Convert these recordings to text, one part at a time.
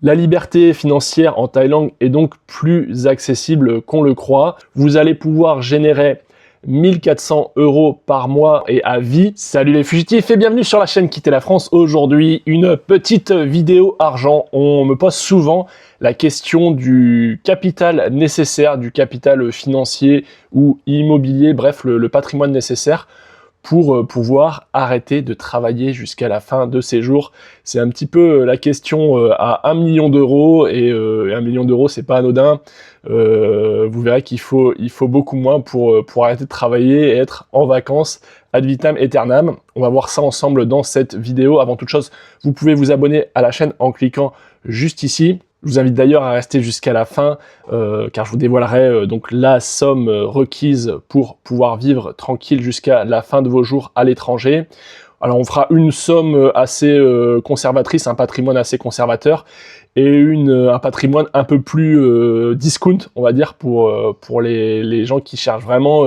La liberté financière en Thaïlande est donc plus accessible qu'on le croit. Vous allez pouvoir générer 1400 € par mois et à vie. Salut les fugitifs et bienvenue sur la chaîne Quitter la France. Aujourd'hui, une petite vidéo argent. On me pose souvent la question du capital nécessaire, du capital financier ou immobilier, bref, le patrimoine nécessaire pour pouvoir arrêter de travailler jusqu'à la fin de ses jours. C'est un petit peu la question à 1 million d'euros et 1 million d'euros c'est pas anodin. Vous verrez qu'il faut beaucoup moins pour arrêter de travailler et être en vacances ad vitam aeternam. On va voir ça ensemble dans cette vidéo. Avant toute chose, vous pouvez vous abonner à la chaîne en cliquant juste ici. Je vous invite d'ailleurs à rester jusqu'à la fin car je vous dévoilerai donc la somme requise pour pouvoir vivre tranquille jusqu'à la fin de vos jours à l'étranger. Alors on fera une somme assez conservatrice, un patrimoine assez conservateur et un patrimoine un peu plus discount, on va dire, pour les gens qui cherchent vraiment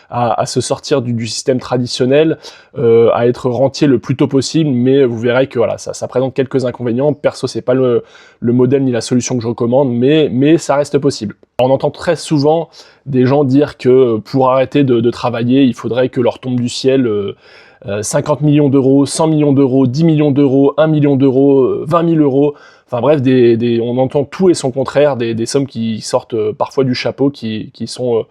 à se sortir du système traditionnel, à être rentier le plus tôt possible, mais vous verrez que voilà, ça présente quelques inconvénients. Perso, c'est pas le modèle ni la solution que je recommande, mais ça reste possible. On entend très souvent des gens dire que pour arrêter de travailler, il faudrait que leur tombe du ciel 50 millions d'euros, 100 millions d'euros, 10 millions d'euros, 1 million d'euros, 20 000 euros. Enfin bref, on entend tout et son contraire, des sommes qui sortent parfois du chapeau, qui sont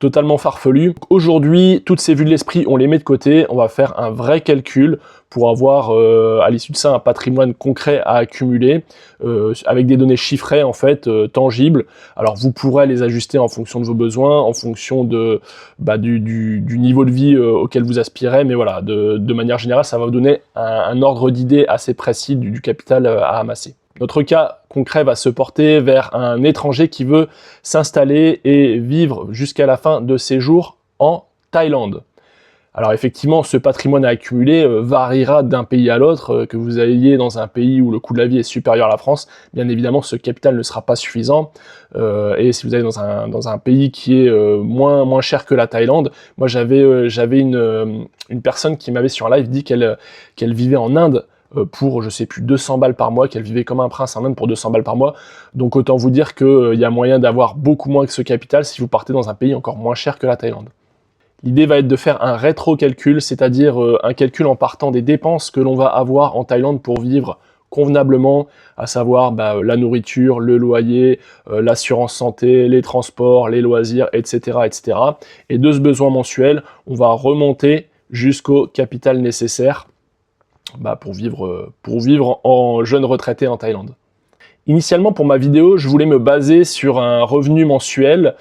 totalement farfelues. Aujourd'hui, toutes ces vues de l'esprit, on les met de côté. On va faire un vrai calcul pour avoir à l'issue de ça un patrimoine concret à accumuler avec des données chiffrées en fait, tangibles. Alors vous pourrez les ajuster en fonction de vos besoins, en fonction du niveau de vie auquel vous aspirez, mais voilà, de manière générale, ça va vous donner un ordre d'idée assez précis du capital à amasser. Notre cas concret va se porter vers un étranger qui veut s'installer et vivre jusqu'à la fin de ses jours en Thaïlande. Alors effectivement, ce patrimoine à accumuler variera d'un pays à l'autre, que vous ayez dans un pays où le coût de la vie est supérieur à la France, bien évidemment ce capital ne sera pas suffisant, et si vous allez dans un pays qui est moins cher que la Thaïlande, moi j'avais une personne qui m'avait sur live dit qu'elle vivait en Inde, pour, je sais plus, 200 balles par mois, qu'elle vivait comme un prince en Inde pour 200 balles par mois. Donc autant vous dire qu'il y a moyen d'avoir beaucoup moins que ce capital si vous partez dans un pays encore moins cher que la Thaïlande. L'idée va être de faire un rétro-calcul, c'est-à-dire un calcul en partant des dépenses que l'on va avoir en Thaïlande pour vivre convenablement, à savoir la nourriture, le loyer, l'assurance santé, les transports, les loisirs, etc., etc. Et de ce besoin mensuel, on va remonter jusqu'au capital nécessaire pour vivre en jeune retraité en Thaïlande. Initialement, pour ma vidéo, je voulais me baser sur un revenu mensuel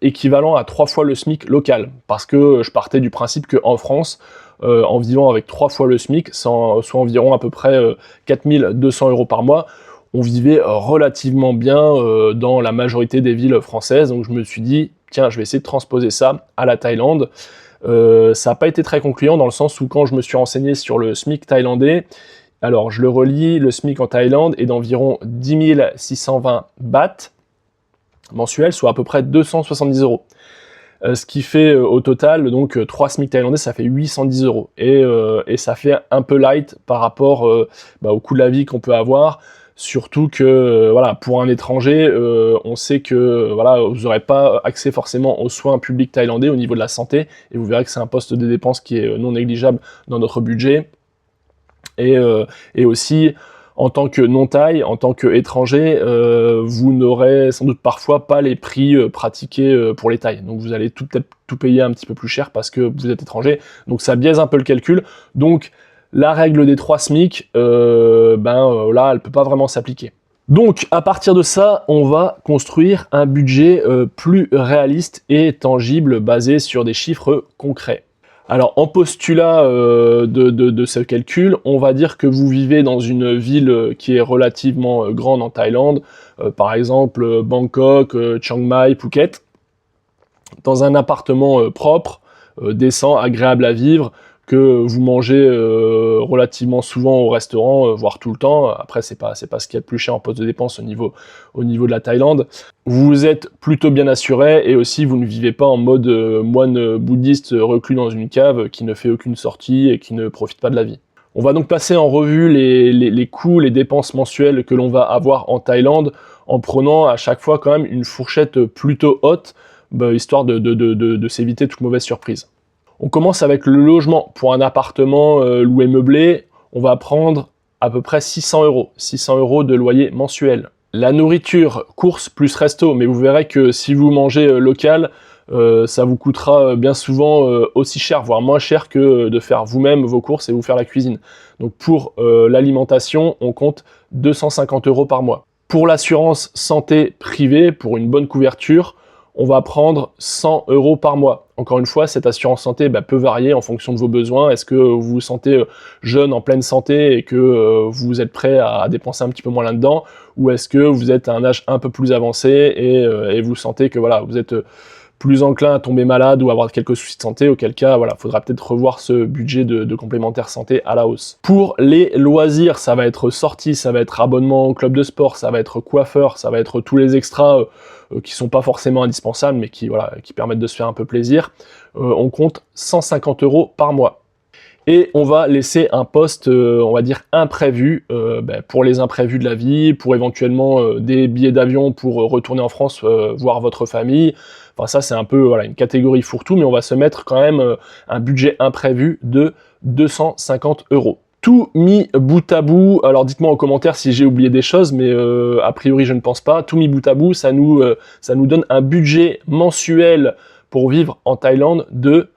équivalent à 3 fois le SMIC local, parce que je partais du principe qu'en France, en vivant avec 3 fois le SMIC, soit environ à peu près 4200 € par mois, on vivait relativement bien dans la majorité des villes françaises. Donc je me suis dit, tiens, je vais essayer de transposer ça à la Thaïlande. Ça n'a pas été très concluant dans le sens où quand je me suis renseigné sur le SMIC thaïlandais, alors je le relis, le SMIC en Thaïlande est d'environ 10 620 bahts mensuels, soit à peu près 270 €. Ce qui fait au total, donc 3 SMIC thaïlandais, ça fait 810 €. Et ça fait un peu light par rapport au coût de la vie qu'on peut avoir. Surtout que voilà, pour un étranger, on sait que voilà, vous n'aurez pas accès forcément aux soins publics thaïlandais au niveau de la santé, et vous verrez que c'est un poste de dépense qui est non négligeable dans notre budget. Et aussi, en tant que non-thaï, en tant qu'étranger, vous n'aurez sans doute parfois pas les prix pratiqués pour les Thaïs. Donc vous allez peut-être tout payer un petit peu plus cher parce que vous êtes étranger. Donc ça biaise un peu le calcul. Donc la règle des 3 SMIC, là, elle peut pas vraiment s'appliquer. Donc, à partir de ça, on va construire un budget plus réaliste et tangible, basé sur des chiffres concrets. Alors, en postulat de ce calcul, on va dire que vous vivez dans une ville qui est relativement grande en Thaïlande, par exemple Bangkok, Chiang Mai, Phuket, dans un appartement propre, décent, agréable à vivre, que vous mangez relativement souvent au restaurant, voire tout le temps. Après, c'est pas ce qu'il y a de plus cher en poste de dépense au niveau de la Thaïlande. Vous êtes plutôt bien assuré et aussi vous ne vivez pas en mode moine bouddhiste reclus dans une cave qui ne fait aucune sortie et qui ne profite pas de la vie. On va donc passer en revue les coûts, les dépenses mensuelles que l'on va avoir en Thaïlande en prenant à chaque fois quand même une fourchette plutôt haute, histoire de s'éviter toute mauvaise surprise. On commence avec le logement. Pour un appartement loué meublé, on va prendre à peu près 600 €. 600 € de loyer mensuel. La nourriture, courses plus resto, mais vous verrez que si vous mangez local, ça vous coûtera bien souvent aussi cher, voire moins cher que de faire vous-même vos courses et vous faire la cuisine. Donc pour l'alimentation, on compte 250 € par mois. Pour l'assurance santé privée, pour une bonne couverture, on va prendre 100 € par mois. Encore une fois, cette assurance santé peut varier en fonction de vos besoins. Est-ce que vous vous sentez jeune, en pleine santé et que vous êtes prêt à dépenser un petit peu moins là-dedans, ou est-ce que vous êtes à un âge un peu plus avancé et vous sentez que voilà, vous êtes plus enclin à tomber malade ou à avoir quelques soucis de santé, auquel cas, voilà, faudra peut-être revoir ce budget de complémentaire santé à la hausse. Pour les loisirs, ça va être sortie, ça va être abonnement au club de sport, ça va être coiffeur, ça va être tous les extras qui sont pas forcément indispensables, mais qui permettent de se faire un peu plaisir. On compte 150 € par mois. Et on va laisser un poste, on va dire, imprévu, pour les imprévus de la vie, pour éventuellement des billets d'avion pour retourner en France voir votre famille. Enfin ça c'est un peu une catégorie fourre-tout, mais on va se mettre quand même un budget imprévu de 250 €. Tout mis bout à bout, alors dites-moi en commentaire si j'ai oublié des choses, mais a priori je ne pense pas. Tout mis bout à bout, ça nous donne un budget mensuel pour vivre en Thaïlande de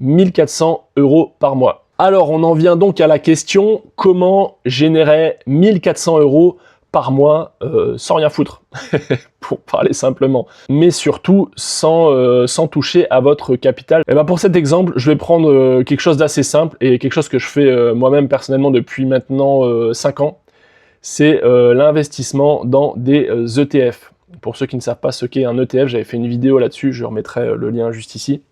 1400 € par mois. Alors, on en vient donc à la question, comment générer 1400 € par mois sans rien foutre, pour parler simplement, mais surtout sans toucher à votre capital. Et pour cet exemple, je vais prendre quelque chose d'assez simple et quelque chose que je fais moi-même personnellement depuis maintenant 5 ans, c'est l'investissement dans des ETF. Pour ceux qui ne savent pas ce qu'est un ETF, j'avais fait une vidéo là-dessus, je remettrai le lien juste ici.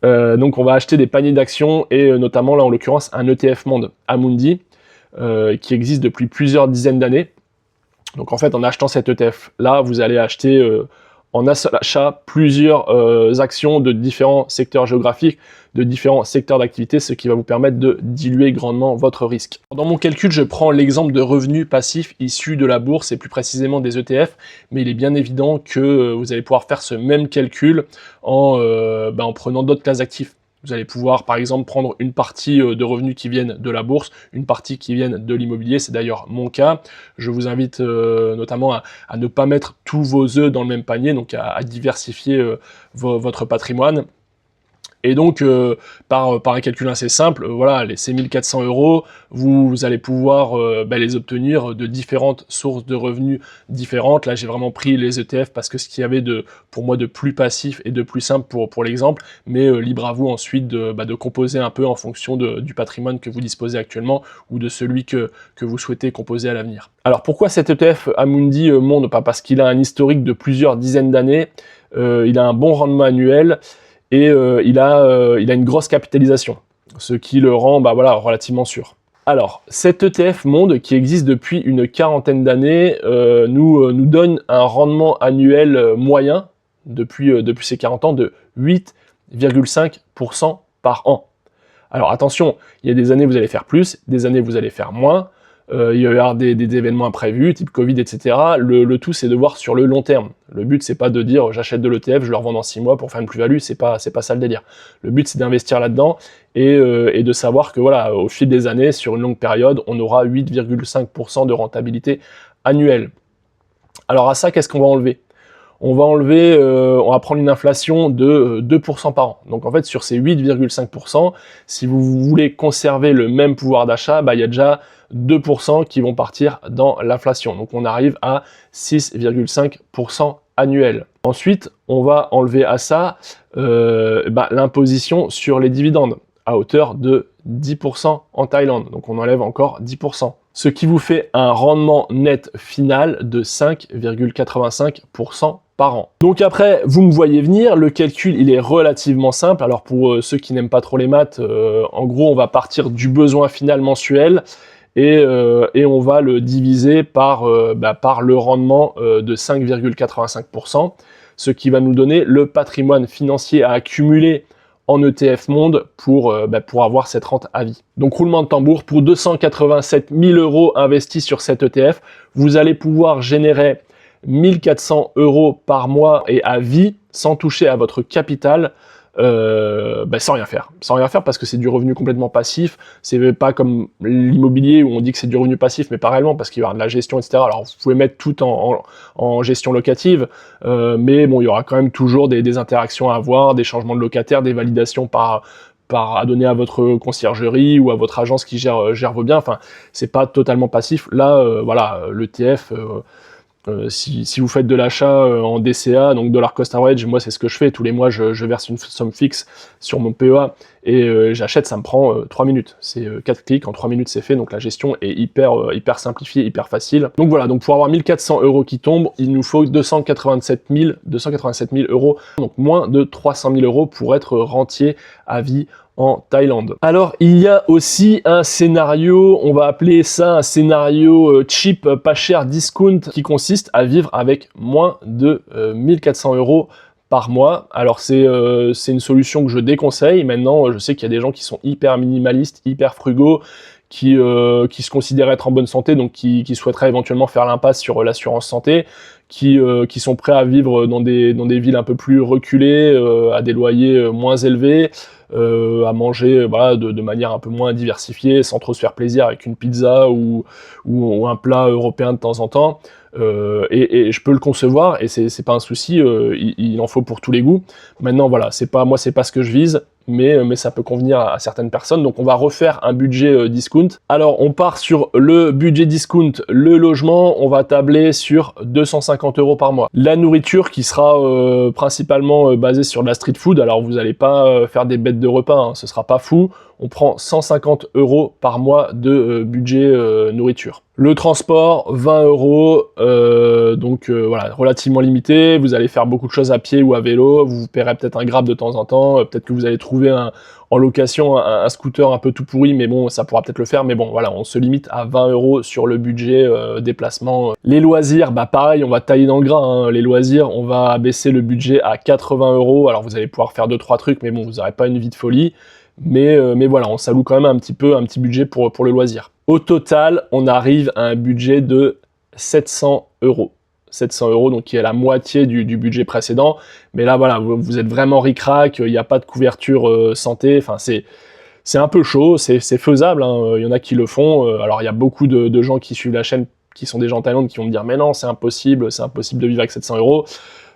Donc on va acheter des paniers d'actions et notamment là en l'occurrence un ETF Monde Amundi qui existe depuis plusieurs dizaines d'années. Donc en fait en achetant cet ETF là vous allez acheter en un seul achat plusieurs actions de différents secteurs géographiques, de différents secteurs d'activité, ce qui va vous permettre de diluer grandement votre risque. Dans mon calcul, je prends l'exemple de revenus passifs issus de la bourse et plus précisément des ETF, mais il est bien évident que vous allez pouvoir faire ce même calcul en prenant d'autres classes d'actifs. Vous allez pouvoir, par exemple, prendre une partie de revenus qui viennent de la bourse, une partie qui viennent de l'immobilier, c'est d'ailleurs mon cas. Je vous invite notamment à ne pas mettre tous vos œufs dans le même panier, donc à diversifier votre patrimoine. Et donc, par un calcul assez simple, ces 1400 €, vous allez pouvoir les obtenir de différentes sources de revenus différentes. Là, j'ai vraiment pris les ETF parce que ce qu'il y avait pour moi de plus passif et de plus simple pour l'exemple, mais libre à vous ensuite de composer un peu en fonction du patrimoine que vous disposez actuellement ou de celui que vous souhaitez composer à l'avenir. Alors, pourquoi cet ETF Amundi Monde? Pas parce qu'il a un historique de plusieurs dizaines d'années, il a un bon rendement annuel, et il a une grosse capitalisation, ce qui le rend relativement sûr. Alors, cet ETF Monde, qui existe depuis une quarantaine d'années, nous donne un rendement annuel moyen, depuis ces 40 ans, de 8,5% par an. Alors attention, il y a des années vous allez faire plus, des années vous allez faire moins, il va y avoir des événements imprévus, type Covid, etc. Le tout, c'est de voir sur le long terme. Le but, c'est pas de dire j'achète de l'ETF, je le revends dans 6 mois pour faire une plus-value, c'est pas ça le délire. Le but, c'est d'investir là-dedans et de savoir que au fil des années, sur une longue période, on aura 8,5% de rentabilité annuelle. Alors à ça, qu'est-ce qu'on va enlever? On va prendre une inflation de 2% par an. Donc en fait, sur ces 8,5%, si vous voulez conserver le même pouvoir d'achat, il y a déjà 2% qui vont partir dans l'inflation. Donc on arrive à 6,5% annuel. Ensuite, on va enlever à ça l'imposition sur les dividendes à hauteur de 10% en Thaïlande. Donc on enlève encore 10%. Ce qui vous fait un rendement net final de 5,85% par an. Donc après, vous me voyez venir, le calcul il est relativement simple. Alors pour ceux qui n'aiment pas trop les maths, en gros on va partir du besoin final mensuel et on va le diviser par le rendement de 5,85%, ce qui va nous donner le patrimoine financier à accumuler en ETF Monde pour avoir cette rente à vie. Donc roulement de tambour, pour 287 000 € investis sur cet ETF, vous allez pouvoir générer 1400 € par mois et à vie, sans toucher à votre capital, sans rien faire. Sans rien faire parce que c'est du revenu complètement passif. C'est pas comme l'immobilier où on dit que c'est du revenu passif, mais pas réellement parce qu'il y aura de la gestion, etc. Alors vous pouvez mettre tout en gestion locative, mais bon, il y aura quand même toujours des interactions à avoir, des changements de locataires, des validations à donner à votre conciergerie ou à votre agence qui gère vos biens. Enfin, c'est pas totalement passif. Là, voilà, l'ETF... si vous faites de l'achat en DCA, donc dollar cost average, moi c'est ce que je fais, tous les mois je verse une somme fixe sur mon PEA et j'achète, ça me prend 3 minutes, c'est 4 clics, en 3 minutes c'est fait, donc la gestion est hyper simplifiée, hyper facile. Donc voilà, donc pour avoir 1400 € qui tombent, il nous faut 287 000 €, donc moins de 300 000 € pour être rentier à vie en Thaïlande. Alors, il y a aussi un scénario, on va appeler ça un scénario cheap, pas cher, discount, qui consiste à vivre avec moins de 1400 € par mois. Alors, c'est une solution que je déconseille. Maintenant, je sais qu'il y a des gens qui sont hyper minimalistes, hyper frugaux, qui se considèrent être en bonne santé, donc qui souhaiteraient éventuellement faire l'impasse sur l'assurance santé, qui sont prêts à vivre dans des villes un peu plus reculées, à des loyers moins élevés, à manger de manière un peu moins diversifiée, sans trop se faire plaisir avec une pizza ou un plat européen de temps en temps. Et je peux le concevoir, et c'est pas un souci, il en faut pour tous les goûts. Maintenant, voilà, c'est pas ce que je vise, mais ça peut convenir à certaines personnes. Donc on va refaire un budget discount. Alors on part sur le budget discount, le logement, on va tabler sur 250 € par mois. La nourriture qui sera principalement basée sur de la street food, alors vous n'allez pas faire des bêtes de repas, hein, ce sera pas fou. On prend 150 € par mois de budget nourriture. Le transport, 20 €, donc voilà, relativement limité. Vous allez faire beaucoup de choses à pied ou à vélo, vous paierez peut-être un Grab de temps en temps, peut-être que vous allez trouver en location un scooter un peu tout pourri, mais bon, ça pourra peut-être le faire, mais bon, voilà, on se limite à 20 € sur le budget déplacement. Les loisirs, pareil, on va tailler dans le gras, hein. Les loisirs, on va baisser le budget à 80 €, alors vous allez pouvoir faire 2-3 trucs, mais bon, vous n'aurez pas une vie de folie. Mais voilà, on s'alloue quand même un petit budget pour le loisir. Au total, on arrive à un budget de 700 €. 700 €, donc qui est la moitié du budget précédent. Mais là, voilà, vous êtes vraiment ric-rac, il n'y a pas de couverture santé. Enfin, c'est un peu chaud, c'est faisable, hein. Il y en a qui le font. Alors, il y a beaucoup de gens qui suivent la chaîne, qui sont déjà en Thaïlande, qui vont me dire « Mais non, c'est impossible de vivre avec 700 €.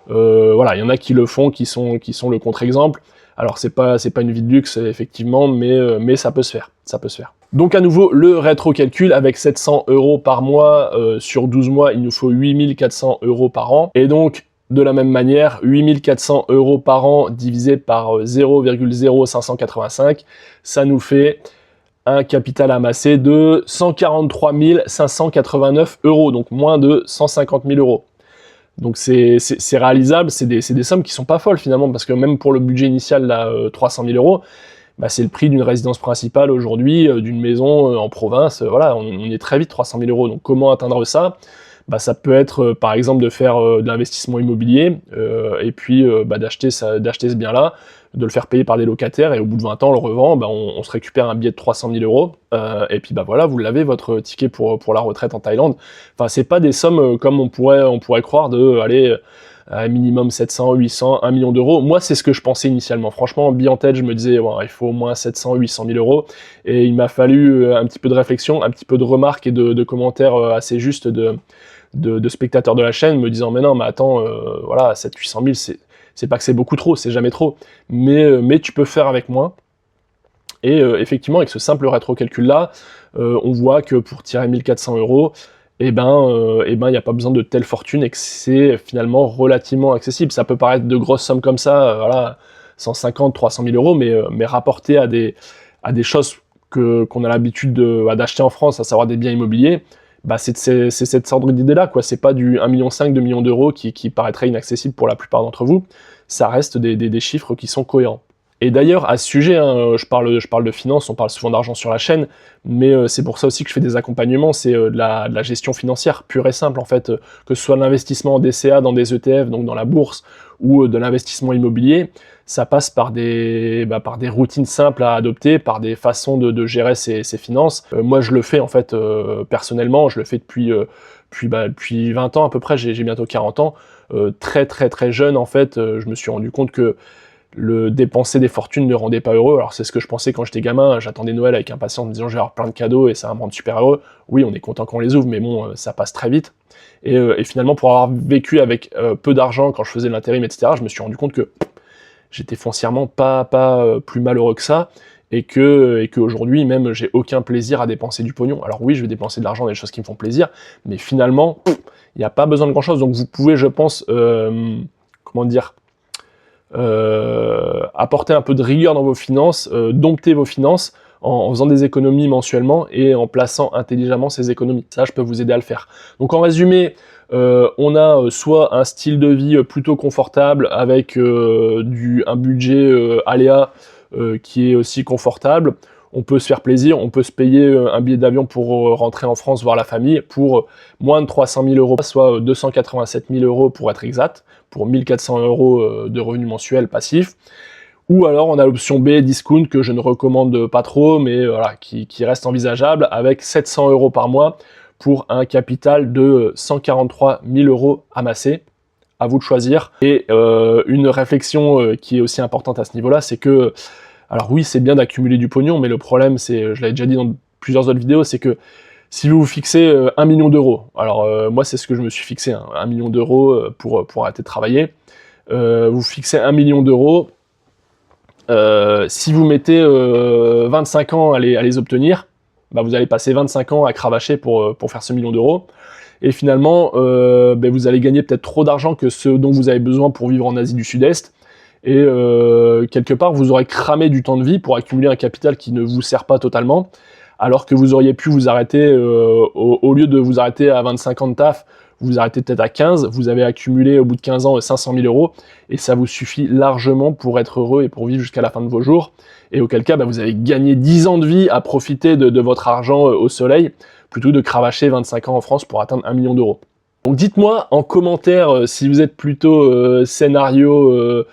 Voilà, il y en a qui le font, qui sont le contre-exemple. Alors c'est pas une vie de luxe effectivement, mais ça peut se faire, ça peut se faire. Donc à nouveau le rétro-calcul avec 700 € par mois sur 12 mois, il nous faut 8400 € par an. Et donc de la même manière, 8400 € par an divisé par 0,0585, ça nous fait un capital amassé de 143 589 €, donc moins de 150 000 €. Donc c'est réalisable, c'est des sommes qui sont pas folles finalement, parce que même pour le budget initial, là, 300 000 €, c'est le prix d'une résidence principale aujourd'hui, d'une maison en province, voilà, on est très vite 300 000 €. Donc comment atteindre ça ? Ça peut être par exemple de faire de l'investissement immobilier, et puis d'acheter ce bien-là, de le faire payer par des locataires, et au bout de 20 ans, on le revend, on se récupère un billet de 300 000 €, et puis voilà, vous l'avez, votre ticket pour la retraite en Thaïlande. Enfin, c'est pas des sommes comme on pourrait croire de aller à minimum 700, 800, 1 million d'euros. Moi, c'est ce que je pensais initialement. Franchement, en en tête, je me disais, il faut au moins 700, 800 000 €, et il m'a fallu un petit peu de réflexion, un petit peu de remarques et de commentaires assez justes de spectateurs de la chaîne me disant, mais non, mais attends, voilà, 700, 800 000, c'est pas que c'est beaucoup trop, c'est jamais trop, mais tu peux faire avec moins. Et effectivement, avec ce simple rétro-calcul-là, on voit que pour tirer 1400 €, il n'y a pas besoin de telle fortune et que c'est finalement relativement accessible. Ça peut paraître de grosses sommes comme ça, voilà, 150, 300 000 €, mais rapporté à des choses qu'on a l'habitude d'acheter en France, à savoir des biens immobiliers, c'est cette sorte d'idée-là, quoi. C'est pas du 1,5 million, 2 millions d'euros qui paraîtrait inaccessible pour la plupart d'entre vous. Ça reste des chiffres qui sont cohérents. Et d'ailleurs, à ce sujet, hein, je parle de finance, on parle souvent d'argent sur la chaîne, mais c'est pour ça aussi que je fais des accompagnements, c'est de la gestion financière pure et simple en fait, que ce soit de l'investissement en DCA dans des ETF, donc dans la bourse, ou de l'investissement immobilier, ça passe par des routines simples à adopter, par des façons de gérer ses finances. Moi, je le fais en fait personnellement, je le fais depuis 20 ans à peu près, j'ai bientôt 40 ans, très jeune en fait, je me suis rendu compte que le dépenser des fortunes ne rendait pas heureux. Alors c'est ce que je pensais quand j'étais gamin, j'attendais Noël avec impatience en me disant je vais avoir plein de cadeaux et ça va me rendre super heureux. Oui, on est content quand on les ouvre, mais bon, ça passe très vite. Et finalement, pour avoir vécu avec peu d'argent quand je faisais de l'intérim, etc., je me suis rendu compte que j'étais foncièrement pas plus malheureux que ça, et qu'aujourd'hui même j'ai aucun plaisir à dépenser du pognon. Alors oui, je vais dépenser de l'argent dans des choses qui me font plaisir, mais finalement, il n'y a pas besoin de grand chose. Donc vous pouvez, je pense, comment dire, apporter un peu de rigueur dans vos finances, dompter vos finances en faisant des économies mensuellement et en plaçant intelligemment ces économies. Ça, je peux vous aider à le faire. Donc en résumé, on a soit un style de vie plutôt confortable avec un budget aléa qui est aussi confortable. On peut se faire plaisir, on peut se payer un billet d'avion pour rentrer en France voir la famille pour moins de 300 000 euros, soit 287 000 euros pour être exact, pour 1400 euros de revenus mensuels passifs. Ou alors on a l'option B, discount, que je ne recommande pas trop, mais voilà, qui reste envisageable, avec 700 euros par mois pour un capital de 143 000 euros amassés. À vous de choisir. Et une réflexion qui est aussi importante à ce niveau-là, c'est que, alors oui, c'est bien d'accumuler du pognon, mais le problème, c'est, je l'avais déjà dit dans plusieurs autres vidéos, c'est que si vous vous fixez 1 million d'euros, alors moi c'est ce que je me suis fixé, hein, 1 million d'euros pour arrêter de travailler, vous fixez 1 million d'euros, si vous mettez 25 ans à les obtenir, bah vous allez passer 25 ans à cravacher pour faire ce million d'euros, et finalement vous allez gagner peut-être trop d'argent que ce dont vous avez besoin pour vivre en Asie du Sud-Est, et quelque part vous aurez cramé du temps de vie pour accumuler un capital qui ne vous sert pas totalement, alors que vous auriez pu vous arrêter, au lieu de vous arrêter à 25 ans de taf, vous arrêtez peut-être à 15, vous avez accumulé au bout de 15 ans 500 000 euros, et ça vous suffit largement pour être heureux et pour vivre jusqu'à la fin de vos jours, et auquel cas vous avez gagné 10 ans de vie à profiter de votre argent au soleil, plutôt que de cravacher 25 ans en France pour atteindre 1 million d'euros. Donc dites-moi en commentaire si vous êtes plutôt scénario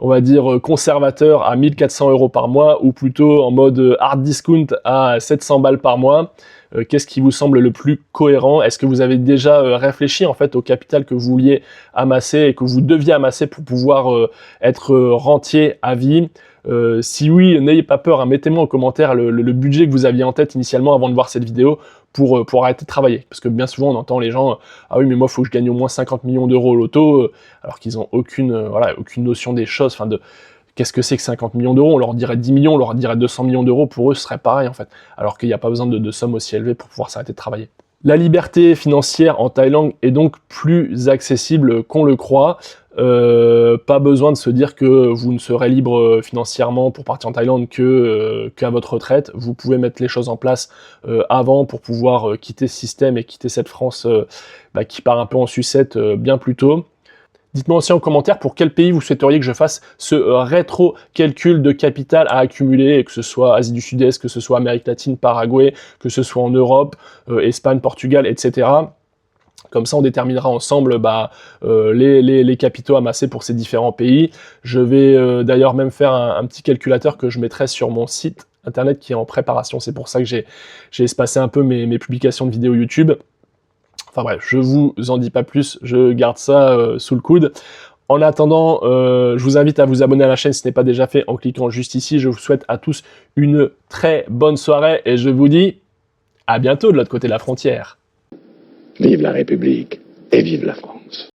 on va dire conservateur à 1400 euros par mois, ou plutôt en mode hard discount à 700 balles par mois. Qu'est-ce qui vous semble le plus cohérent? Est-ce que vous avez déjà réfléchi en fait au capital que vous vouliez amasser et que vous deviez amasser pour pouvoir être rentier à vie? Si oui, n'ayez pas peur, hein, mettez-moi en commentaire le budget que vous aviez en tête initialement avant de voir cette vidéo pour arrêter de travailler. Parce que bien souvent on entend les gens ah oui mais moi il faut que je gagne au moins 50 millions d'euros au loto, alors qu'ils n'ont aucune notion des choses, enfin de qu'est-ce que c'est que 50 millions d'euros. On leur dirait 10 millions, on leur dirait 200 millions d'euros, pour eux ce serait pareil en fait, alors qu'il n'y a pas besoin de sommes aussi élevées pour pouvoir s'arrêter de travailler. La liberté financière en Thaïlande est donc plus accessible qu'on le croit. Pas besoin de se dire que vous ne serez libre financièrement pour partir en Thaïlande qu'à votre retraite. Vous pouvez mettre les choses en place avant pour pouvoir quitter ce système et quitter cette France qui part un peu en sucette bien plus tôt. Dites-moi aussi en commentaire pour quel pays vous souhaiteriez que je fasse ce rétro-calcul de capital à accumuler, que ce soit Asie du Sud-Est, que ce soit Amérique latine, Paraguay, que ce soit en Europe, Espagne, Portugal, etc. Comme ça, on déterminera ensemble les capitaux amassés pour ces différents pays. Je vais d'ailleurs même faire un petit calculateur que je mettrai sur mon site internet qui est en préparation. C'est pour ça que j'ai espacé un peu mes publications de vidéos YouTube. Enfin bref, je vous en dis pas plus, je garde ça sous le coude. En attendant, je vous invite à vous abonner à la chaîne si ce n'est pas déjà fait en cliquant juste ici. Je vous souhaite à tous une très bonne soirée et je vous dis à bientôt de l'autre côté de la frontière. Vive la République et vive la France.